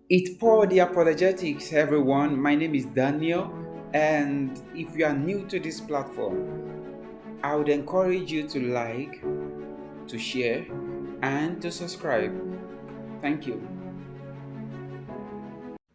It's Paul the Apologetics, everyone. My name is Daniel, and if you are new to this platform, I would encourage you to like, to share, and to subscribe. Thank you.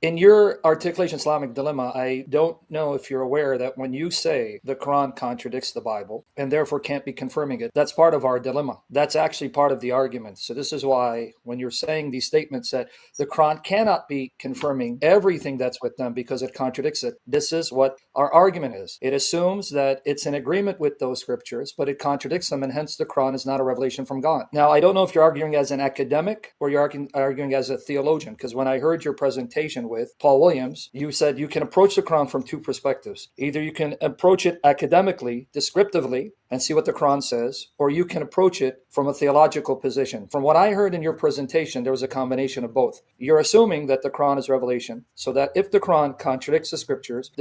In your articulation Islamic dilemma, I don't know if you're aware that when you say the Quran contradicts the Bible and therefore can't be confirming it, that's part of our dilemma. That's actually part of the argument. So this is why when you're saying these statements that the Quran cannot be confirming everything that's with them because it contradicts it, this is what our argument is. It assumes that it's in agreement with those scriptures, but it contradicts them, and hence the Quran is not a revelation from God. Now, I don't know if you're arguing as an academic or you're arguing as a theologian, because when I heard your presentation with Paul Williams, you said you can approach the Quran from two perspectives. Either you can approach it academically, descriptively, and see what the Quran says, or you can approach it from a theological position. From what I heard in your presentation, there was a combination of both. You're assuming that the Quran is revelation, so that if the Quran contradicts the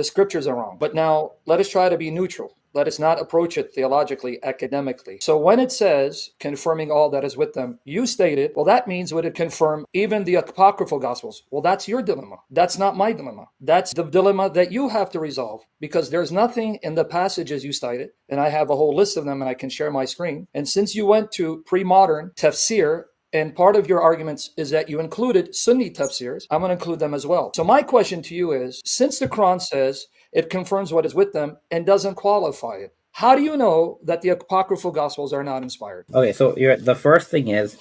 scriptures are wrong. But now let us try to be neutral. Let us not approach it theologically, academically. So when it says confirming all that is with them, you stated, well, that means would it confirm even the apocryphal gospels? Well, that's your dilemma. That's not my dilemma. That's the dilemma that you have to resolve, because there's nothing in the passages you cited, and I have a whole list of them and I can share my screen. And since you went to pre-modern tafsir, and part of your arguments is that you included Sunni tafsirs, I'm going to include them as well. So my question to you is, since the Quran says it confirms what is with them and doesn't qualify it, how do you know that the apocryphal gospels are not inspired? Okay, so the first thing is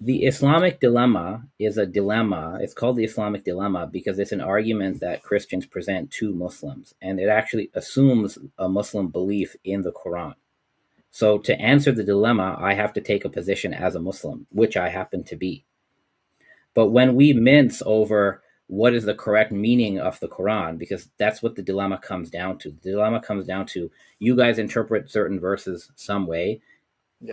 the Islamic dilemma is a dilemma. It's called the Islamic dilemma because it's an argument that Christians present to Muslims, and it actually assumes a Muslim belief in the Quran. So to answer the dilemma, I have to take a position as a Muslim, which I happen to be. But when we mince over what is the correct meaning of the Quran, because that's what the dilemma comes down to. The dilemma comes down to you guys interpret certain verses some way,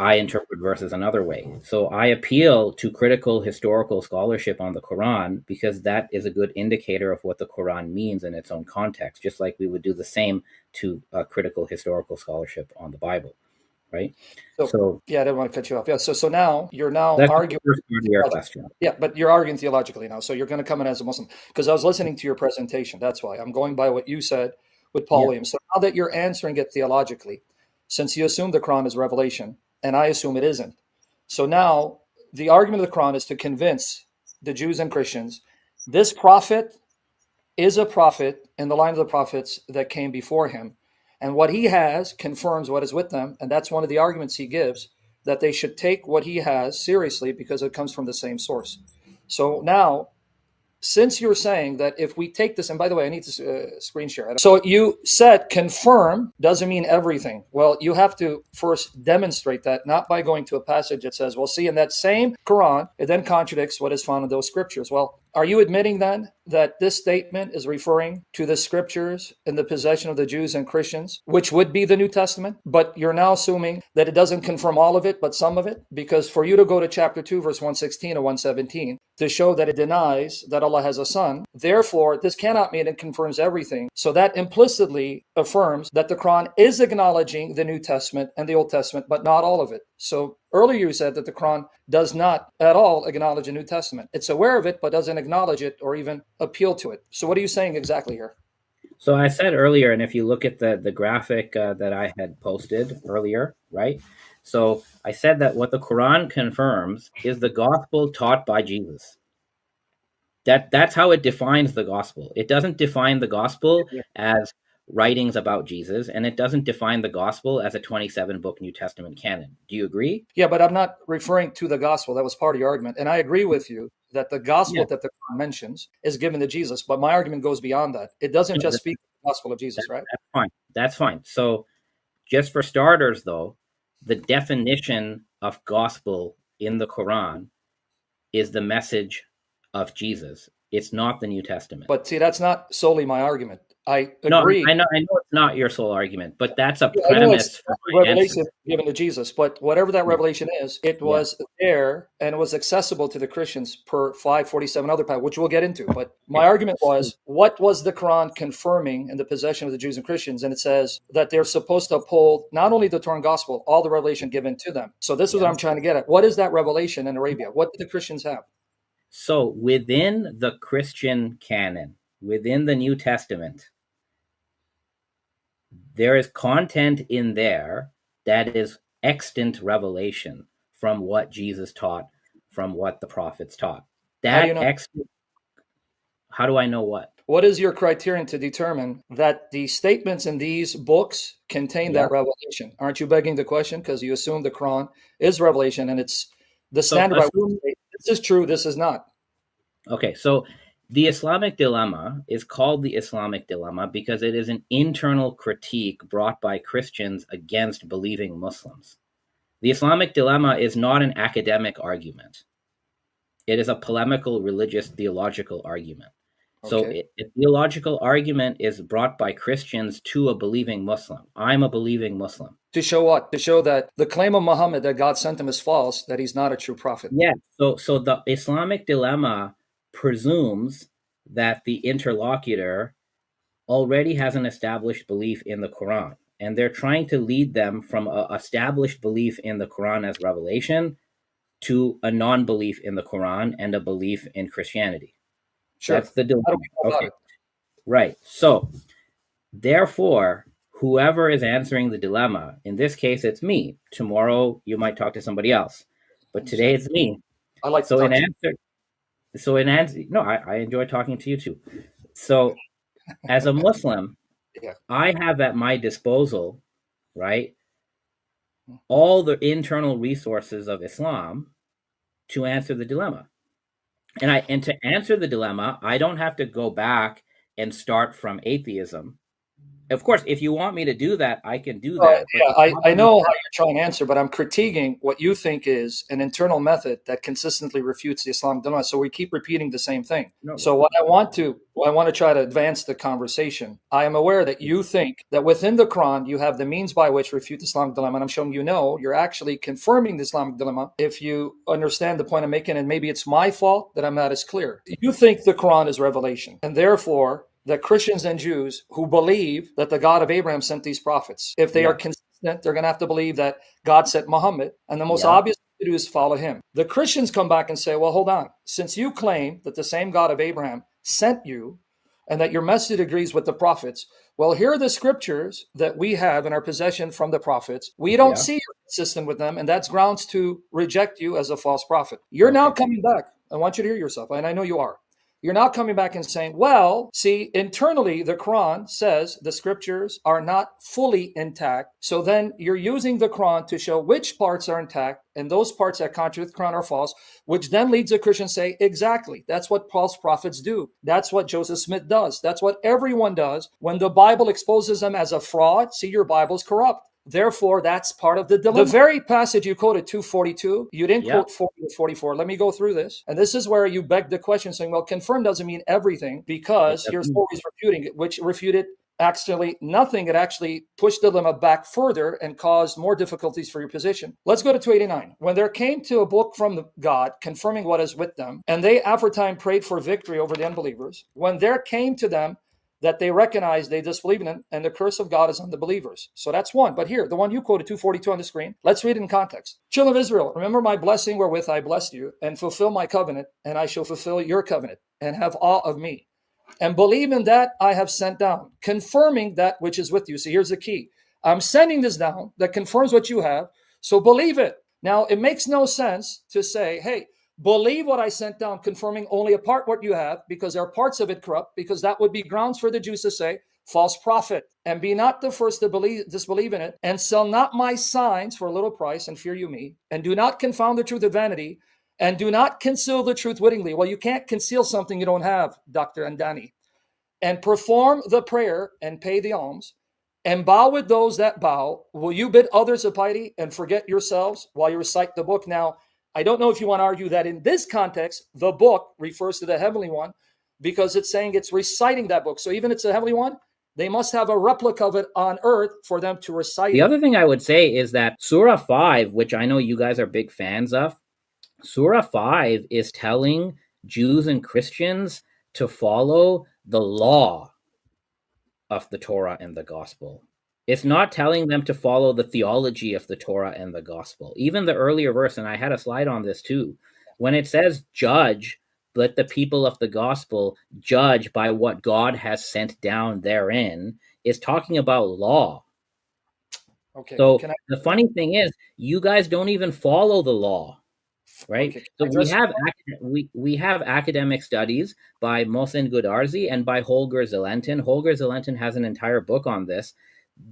I interpret verses another way. So I appeal to critical historical scholarship on the Quran because that is a good indicator of what the Quran means in its own context, just like we would do the same to critical historical scholarship on the Bible, right? So yeah, I didn't want to cut you off. Yeah, so now you're that's arguing. the first part of your question. Yeah, but you're arguing theologically now. So you're going to come in as a Muslim, because I was listening to your presentation. That's why I'm going by what you said with Paul Yeah. Williams. So now that you're answering it theologically, since you assume the Quran is revelation, and I assume it isn't. So now the argument of the Quran is to convince the Jews and Christians this prophet is a prophet in the line of the prophets that came before him. And what he has confirms what is with them. And that's one of the arguments he gives, that they should take what he has seriously because it comes from the same source. So now, since you're saying that if we take this, and by the way, I need to screen share. So you said confirm doesn't mean everything. Well, you have to first demonstrate that, not by going to a passage that says, well, see, in that same Quran, it then contradicts what is found in those scriptures. Well, are you admitting then that this statement is referring to the scriptures in the possession of the Jews and Christians, which would be the New Testament? But you're now assuming that it doesn't confirm all of it, but some of it? Because for you to go to chapter 2, verse 116 or 117, to show that it denies that Allah has a son, therefore, this cannot mean it confirms everything. So that implicitly affirms that the Quran is acknowledging the New Testament and the Old Testament, but not all of it. So earlier you said that the Quran does not at all acknowledge the New Testament. It's aware of it, but doesn't acknowledge it or even appeal to it. So what are you saying exactly here? So I said earlier, and if you look at the graphic that I had posted earlier, right? So I said that what the Quran confirms is the gospel taught by Jesus. That's how it defines the gospel. It doesn't define the gospel as writings about Jesus, and it doesn't define the gospel as a 27-book New Testament canon. Do you agree? Yeah, but I'm not referring to the gospel. That was part of your argument. And I agree with you that the gospel Yeah. that the Quran mentions is given to Jesus. But my argument goes beyond that. It doesn't No, just speak the gospel of Jesus, right? That's fine. That's fine. So just for starters, though, the definition of gospel in the Quran is the message of Jesus. It's not the New Testament. But see, that's not solely my argument. I No, agree. I know it's not your sole argument, but that's a I know premise it's for my revelation answer. given to Jesus, but whatever that revelation is, it Yeah. was there and it was accessible to the Christians per 547 other path, which we'll get into. But my argument was, what was the Quran confirming in the possession of the Jews and Christians? And it says that they're supposed to uphold not only the Torah and Gospel, all the revelation given to them. So this is what I'm trying to get at. What is that revelation in Arabia? What did the Christians have? So within the Christian canon, within the New Testament, there is content in there that is extant revelation from what Jesus taught, from what the prophets taught. How do you That know? extant, how do I know what? What is your criterion to determine that the statements in these books contain Yeah. that revelation? Aren't you begging the question because you assume the Quran is revelation and it's the So standard by which assume, you say, this is true, this is not? okay, so the Islamic dilemma is called the Islamic dilemma because it is an internal critique brought by Christians against believing Muslims. The Islamic dilemma is not an academic argument. It is a polemical, religious, theological argument. So Okay. a theological argument is brought by Christians to a believing Muslim. I'm a believing Muslim. To show what? To show that the claim of Muhammad that God sent him is false, that he's not a true prophet. Yeah. So the Islamic dilemma presumes that the interlocutor already has an established belief in the Quran, and they're trying to lead them from an established belief in the Quran as revelation to a non-belief in the Quran and a belief in Christianity. Sure. That's the How do dilemma. we go about Okay, it? right. So therefore, whoever is answering the dilemma, in this case, it's me. Tomorrow, you might talk to somebody else, but today it's me. I like to So talk in to you. answer, no, I enjoy talking to you too. So as a Muslim, Yeah. I have at my disposal, right, all the internal resources of Islam to answer the dilemma. And to answer the dilemma, I don't have to go back and start from atheism. Of course, if you want me to do that, I can do that. But Yeah, the I problem know is how you're trying to answer, but I'm critiquing what you think is an internal method that consistently refutes the Islamic dilemma. So we keep repeating the same thing. no, So what I want to try to advance the conversation. I am aware that you think that within the Quran you have the means by which to refute the Islamic dilemma, and I'm showing you no, you're actually confirming the Islamic dilemma if you understand the point I'm making, and maybe it's my fault that I'm not as clear. You think the Quran is revelation, and therefore that Christians and Jews who believe that the God of Abraham sent these prophets, if they are yeah, consistent, they're going to have to believe that God sent Muhammad. And the most yeah, obvious thing to do is follow him. The Christians come back and say, well, hold on. Since you claim that the same God of Abraham sent you and that your message agrees with the prophets, well, here are the scriptures that we have in our possession from the prophets. We don't yeah. see you're consistent with them, and that's grounds to reject you as a false prophet. You're now Okay. coming back. I want you to hear yourself, and I know you are. You're now coming back and saying, well, see, internally, the Quran says the scriptures are not fully intact. So then you're using the Quran to show which parts are intact, and those parts that contradict the Quran are false, which then leads a Christian to say, exactly, that's what false prophets do. That's what Joseph Smith does. That's what everyone does. When the Bible exposes them as a fraud, see, your Bible's corrupt. Therefore, that's part of the dilemma. The very passage you quoted, 242, you didn't Yeah. quote 40 to 44. Let me go through this. And this is where you beg the question saying, well, confirm doesn't mean everything because here's what he's refuting it, which refuted actually nothing. It actually pushed the dilemma back further and caused more difficulties for your position. Let's go to 289. When there came to a book from God confirming what is with them, and they aforetime prayed for victory over the unbelievers, when there came to them that they recognize they disbelieve in it, and the curse of God is on the believers. So that's one. But here, the one you quoted, 242 on the screen, let's read it in context. Children of Israel, remember my blessing wherewith I blessed you, and fulfill my covenant, and I shall fulfill your covenant, and have awe of me. And believe in that I have sent down, confirming that which is with you. So here's the key. I'm sending this down that confirms what you have, so believe it. Now, it makes no sense to say, hey, believe what I sent down, confirming only a part what you have, because there are parts of it corrupt, because that would be grounds for the Jews to say, false prophet, and be not the first to disbelieve in it, and sell not my signs for a little price, and fear you me, and do not confound the truth with vanity, and do not conceal the truth wittingly. Well, you can't conceal something you don't have, Dr. Andani. And perform the prayer and pay the alms, and bow with those that bow. Will you bid others of piety and forget yourselves while you recite the book? Now, I don't know if you want to argue that in this context, the book refers to the heavenly one because it's saying it's reciting that book. So even if it's a heavenly one, they must have a replica of it on earth for them to recite The it. other thing I would say is that Surah 5, which I know you guys are big fans of, Surah 5 is telling Jews and Christians to follow the law of the Torah and the gospel. It's not telling them to follow the theology of the Torah and the gospel. Even the earlier verse, and I had a slide on this too, when it says judge let the people of the gospel judge by what God has sent down therein is talking about law. Okay. So Can I? the funny thing is, you guys don't even follow the law, right? Okay. Can So I address your point? we have academic studies by Mohsen Goodarzi and by Holger Zelentin. Holger Zelentin has an entire book on this.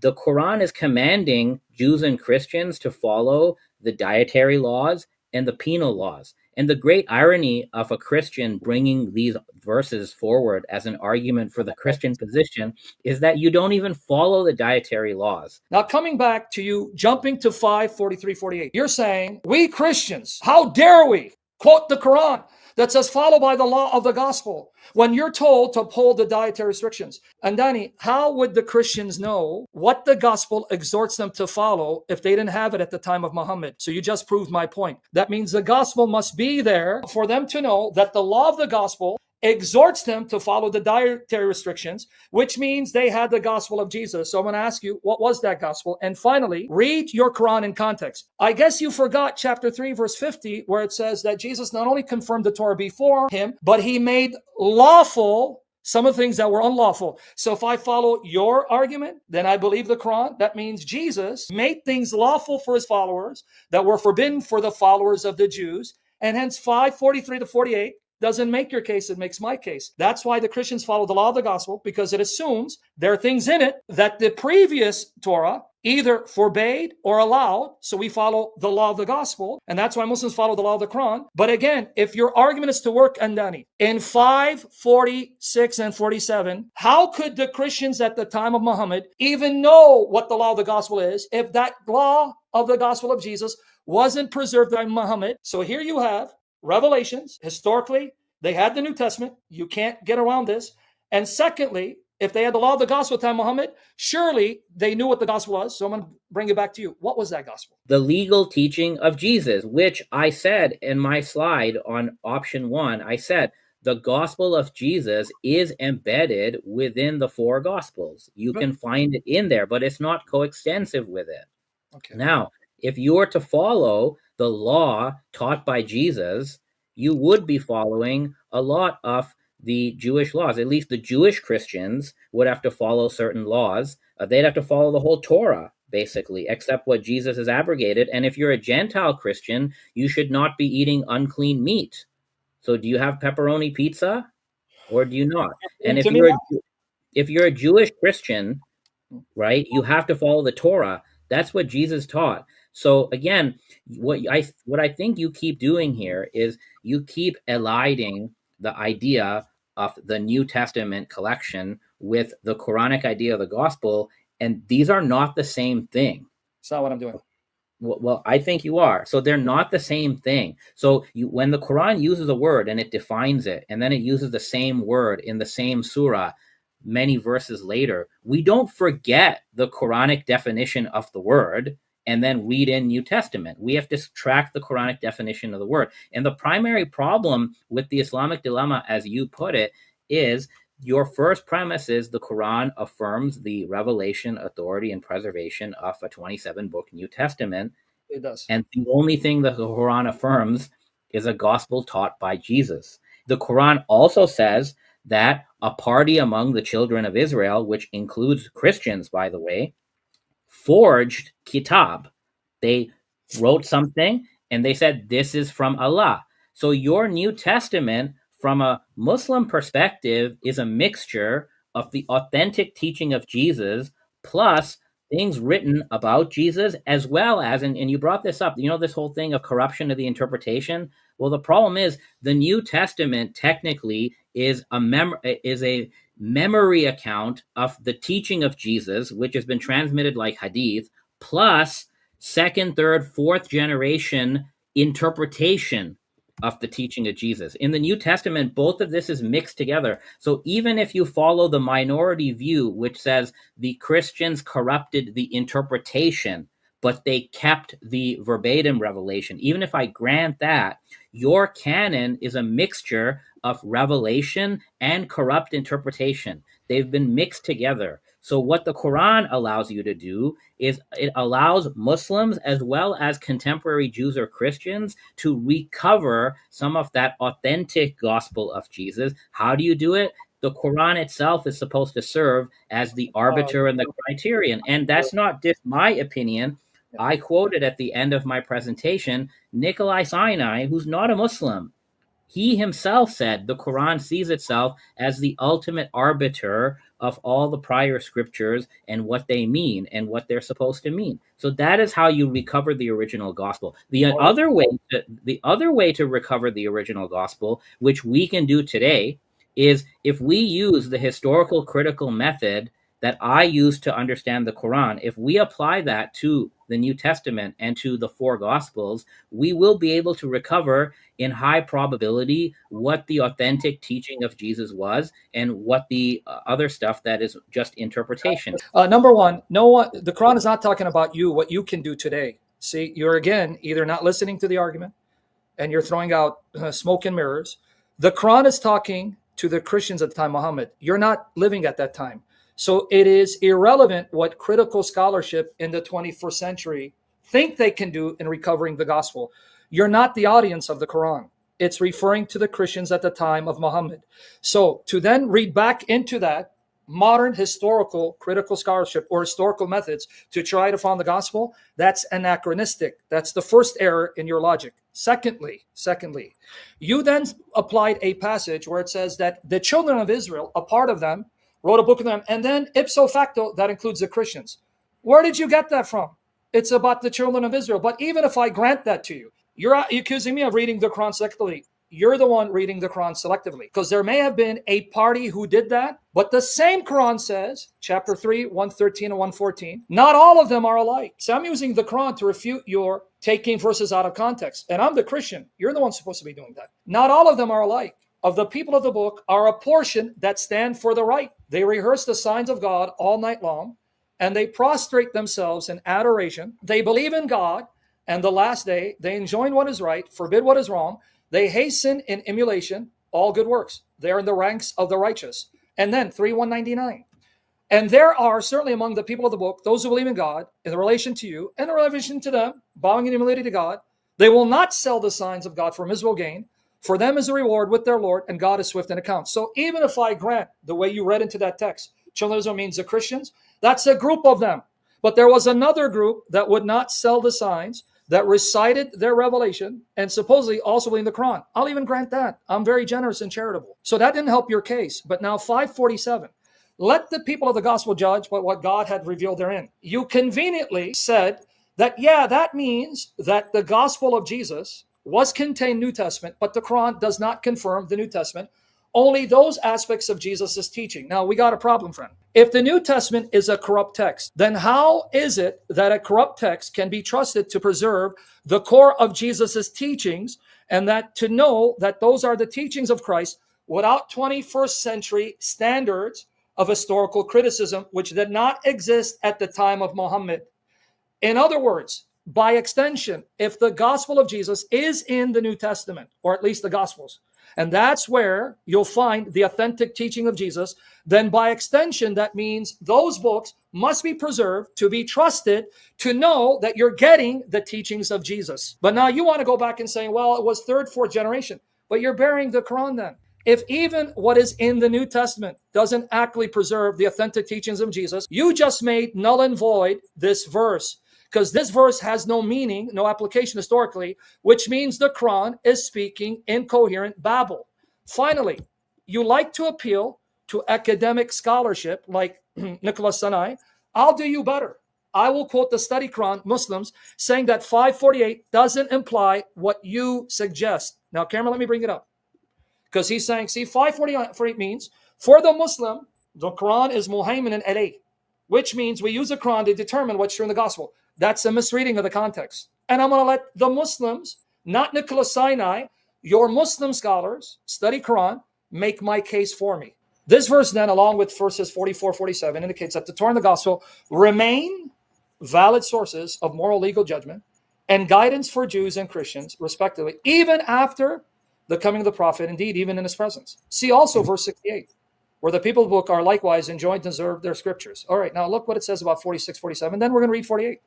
The Quran is commanding Jews and Christians to follow the dietary laws and the penal laws. And the great irony of a Christian bringing these verses forward as an argument for the Christian position is that you don't even follow the dietary laws. Now, coming back to you, jumping to 5:43-48, you're saying, we Christians, how dare we quote the Quran that says follow by the law of the gospel when you're told to uphold the dietary restrictions? And Danny, how would the Christians know what the gospel exhorts them to follow if they didn't have it at the time of Muhammad? So you just proved my point. That means the gospel must be there for them to know that the law of the gospel exhorts them to follow the dietary restrictions, which means they had the gospel of Jesus. So I'm going to ask you, what was that gospel? And finally, read your Quran in context. I guess you forgot chapter 3, verse 50, where it says that Jesus not only confirmed the Torah before him, but he made lawful some of the things that were unlawful. So if I follow your argument, then I believe the Quran. That means Jesus made things lawful for his followers that were forbidden for the followers of the Jews. And hence 5:43-48 doesn't make your case, it makes my case. That's why the Christians follow the law of the gospel, because it assumes there are things in it that the previous Torah either forbade or allowed. So we follow the law of the gospel, and that's why Muslims follow the law of the Quran. But again, if your argument is to work, Andani, in 5:46 and 47, how could the Christians at the time of Muhammad even know what the law of the gospel is if that law of the gospel of Jesus wasn't preserved by Muhammad? So here you have Revelations. Historically, they had the New Testament. You can't get around this. And secondly, if they had the law of the gospel at the time of Muhammad, surely they knew what the gospel was. So I'm going to bring it back to you. What was that gospel? The legal teaching of Jesus, which I said in my slide on option 1, I said the gospel of Jesus is embedded within the 4 gospels. You can find it in there, but it's not coextensive with it. Okay. Now, if you were to follow the law taught by Jesus, you would be following a lot of the Jewish laws. At least the Jewish Christians would have to follow certain laws. They'd have to follow the whole Torah, basically, except what Jesus has abrogated. And if you're a Gentile Christian, you should not be eating unclean meat. So do you have pepperoni pizza or do you not? And if you're a Jewish Christian, right, you have to follow the Torah. That's what Jesus taught. So again, what I think you keep doing here is you keep eliding the idea of the New Testament collection with the Quranic idea of the gospel, and these are not the same thing. It's not what I'm doing. Well, I think you are. So they're not the same thing. So when the Quran uses a word and it defines it, and then it uses the same word in the same surah many verses later, we don't forget the Quranic definition of the word and then read in New Testament. We have to track the Quranic definition of the word. And the primary problem with the Islamic dilemma, as you put it, is your first premise is the Quran affirms the revelation, authority, and preservation of a 27-book New Testament. It does. And the only thing that the Quran affirms is a gospel taught by Jesus. The Quran also says that a party among the children of Israel, which includes Christians, by the way, forged kitab. They wrote something and they said, this is from Allah. So your New Testament, from a Muslim perspective, is a mixture of the authentic teaching of Jesus plus things written about Jesus, as well as, and you brought this up, this whole thing of corruption of the interpretation. Well, the problem is the New Testament technically is a memory account of the teaching of Jesus, which has been transmitted like hadith, plus second, third, fourth generation interpretation of the teaching of Jesus. In the New Testament, both of this is mixed together. So even if you follow the minority view, which says the Christians corrupted the interpretation, but they kept the verbatim revelation, even if I grant that, your canon is a mixture of revelation and corrupt interpretation. They've been mixed together. So what the Quran allows you to do is it allows Muslims as well as contemporary Jews or Christians to recover some of that authentic gospel of Jesus. How do you do it? The Quran itself is supposed to serve as the arbiter and the criterion. And that's not just my opinion. I quoted at the end of my presentation Nikolai Sinai, who's not a Muslim. He himself said the Quran sees itself as the ultimate arbiter of all the prior scriptures and what they mean and what they're supposed to mean. So that is how you recover the original gospel. The other way to recover the original gospel, which we can do today, is if we use the historical critical method that I use to understand the Quran, if we apply that to the New Testament and to the four Gospels, we will be able to recover in high probability what the authentic teaching of Jesus was and what the other stuff that is just interpretation. Number one, the Quran is not talking about you, what you can do today. See, you're again either not listening to the argument and you're throwing out smoke and mirrors. The Quran is talking to the Christians at the time of Muhammad. You're not living at that time. So it is irrelevant what critical scholarship in the 21st century think they can do in recovering the gospel. You're not the audience of the Quran. It's referring to the Christians at the time of Muhammad. So to then read back into that modern historical critical scholarship or historical methods to try to find the gospel, that's anachronistic. That's the first error in your logic. Secondly, you then applied a passage where it says that the children of Israel, a part of them, wrote a book of them, and then ipso facto, that includes the Christians. Where did you get that from? It's about the children of Israel. But even if I grant that to you, you're accusing me of reading the Quran selectively. You're the one reading the Quran selectively, because there may have been a party who did that, but the same Quran says, chapter 3, 113 and 114, not all of them are alike. So I'm using the Quran to refute your taking verses out of context. And I'm the Christian. You're the one supposed to be doing that. Not all of them are alike. Of the people of the book are a portion that stand for the right. They rehearse the signs of God all night long, and they prostrate themselves in adoration. They believe in God and the last day. They enjoin what is right, forbid what is wrong. They hasten in emulation all good works. They are in the ranks of the righteous. And then 3:199. And there are certainly among the people of the book those who believe in God in relation to you and in relation to them, bowing in humility to God. They will not sell the signs of God for miserable gain. For them is a reward with their Lord, and God is swift in account. So even if I grant the way you read into that text, children of Israel means the Christians, that's a group of them. But there was another group that would not sell the signs, that recited their revelation, and supposedly also believe in the Quran. I'll even grant that. I'm very generous and charitable. So that didn't help your case. But now 547. Let the people of the gospel judge by what God had revealed therein. You conveniently said that, yeah, that means that the gospel of Jesus was contained New Testament, but the Quran does not confirm the New Testament, only those aspects of Jesus' teaching. Now, we got a problem, friend. If the New Testament is a corrupt text, then how is it that a corrupt text can be trusted to preserve the core of Jesus' teachings, and that to know that those are the teachings of Christ without 21st century standards of historical criticism, which did not exist at the time of Muhammad? In other words, by extension, if the gospel of Jesus is in the New Testament, or at least the gospels, and that's where you'll find the authentic teaching of Jesus, then by extension, that means those books must be preserved to be trusted to know that you're getting the teachings of Jesus. But now you want to go back and say, well, it was third, fourth generation, but you're burying the Quran then. If even what is in the New Testament doesn't actually preserve the authentic teachings of Jesus, you just made null and void this verse. Because this verse has no meaning, no application historically, which means the Quran is speaking incoherent babble. Finally, you like to appeal to academic scholarship like Nicholas Sinai. I'll do you better. I will quote the study Quran Muslims saying that 548 doesn't imply what you suggest. Now, Cameron, let me bring it up. Because he's saying, see, 548 means for the Muslim, the Quran is muhaymin alayh, which means we use the Quran to determine what's true in the gospel. That's a misreading of the context. And I'm going to let the Muslims, not Nicholas Sinai, your Muslim scholars, study Quran, make my case for me. This verse then, along with verses 44, 47, indicates that the Torah and the gospel remain valid sources of moral legal judgment and guidance for Jews and Christians, respectively, even after the coming of the prophet, indeed, even in his presence. See also verse 68, where the people of the book are likewise enjoined to observe their scriptures. All right, now look what it says about 46, 47. Then we're going to read 48.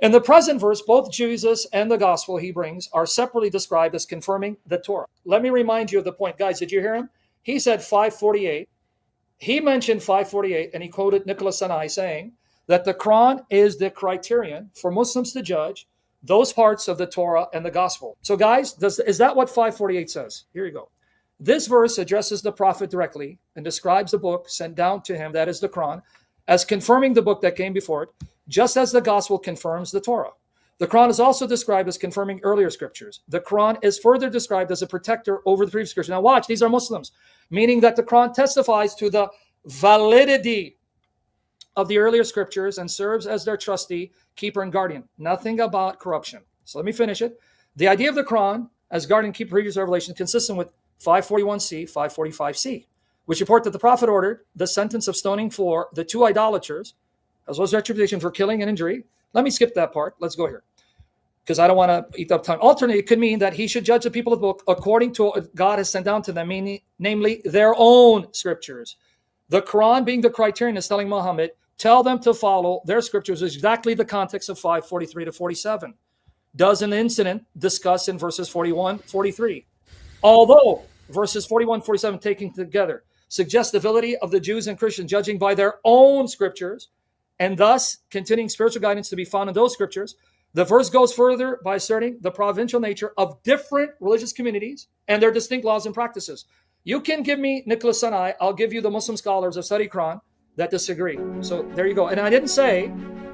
In the present verse, both Jesus and the gospel he brings are separately described as confirming the Torah. Let me remind you of the point. Guys, did you hear him? He said 548. He mentioned 548, and he quoted Nicholas Sinai saying that the Quran is the criterion for Muslims to judge those parts of the Torah and the gospel. So guys, is that what 548 says? Here you go. This verse addresses the prophet directly and describes the book sent down to him, that is the Quran, as confirming the book that came before it, just as the gospel confirms the Torah. The Quran is also described as confirming earlier scriptures. The Quran is further described as a protector over the previous scriptures. Now watch, these are Muslims, meaning that the Quran testifies to the validity of the earlier scriptures and serves as their trustee, keeper, and guardian. Nothing about corruption. So let me finish it. The idea of the Quran as guardian, keeper, previous revelation, consistent with 541c, 545c, which report that the prophet ordered the sentence of stoning for the two idolaters, as well as retribution for killing and injury. Let me skip that part. Let's go here, because I don't want to eat up time. Alternately, it could mean that he should judge the people of the book according to what God has sent down to them, namely their own scriptures. The Quran, being the criterion, is telling Muhammad, tell them to follow their scriptures, exactly the context of 543 to 47. Does an incident discussed in verses 41, 43. Although verses 41, 47 taken together suggest the ability of the Jews and Christians judging by their own scriptures, and thus continuing spiritual guidance to be found in those scriptures, the verse goes further by asserting the provincial nature of different religious communities and their distinct laws and practices. You can give me Nicholas Sinai, I'll give you the Muslim scholars of study Quran that disagree. So there you go. And I didn't say,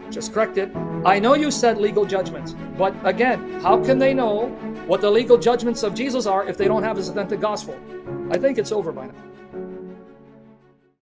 just correct it, I know you said legal judgments, but again, how can they know what the legal judgments of Jesus are if they don't have his authentic gospel? I think it's over by now.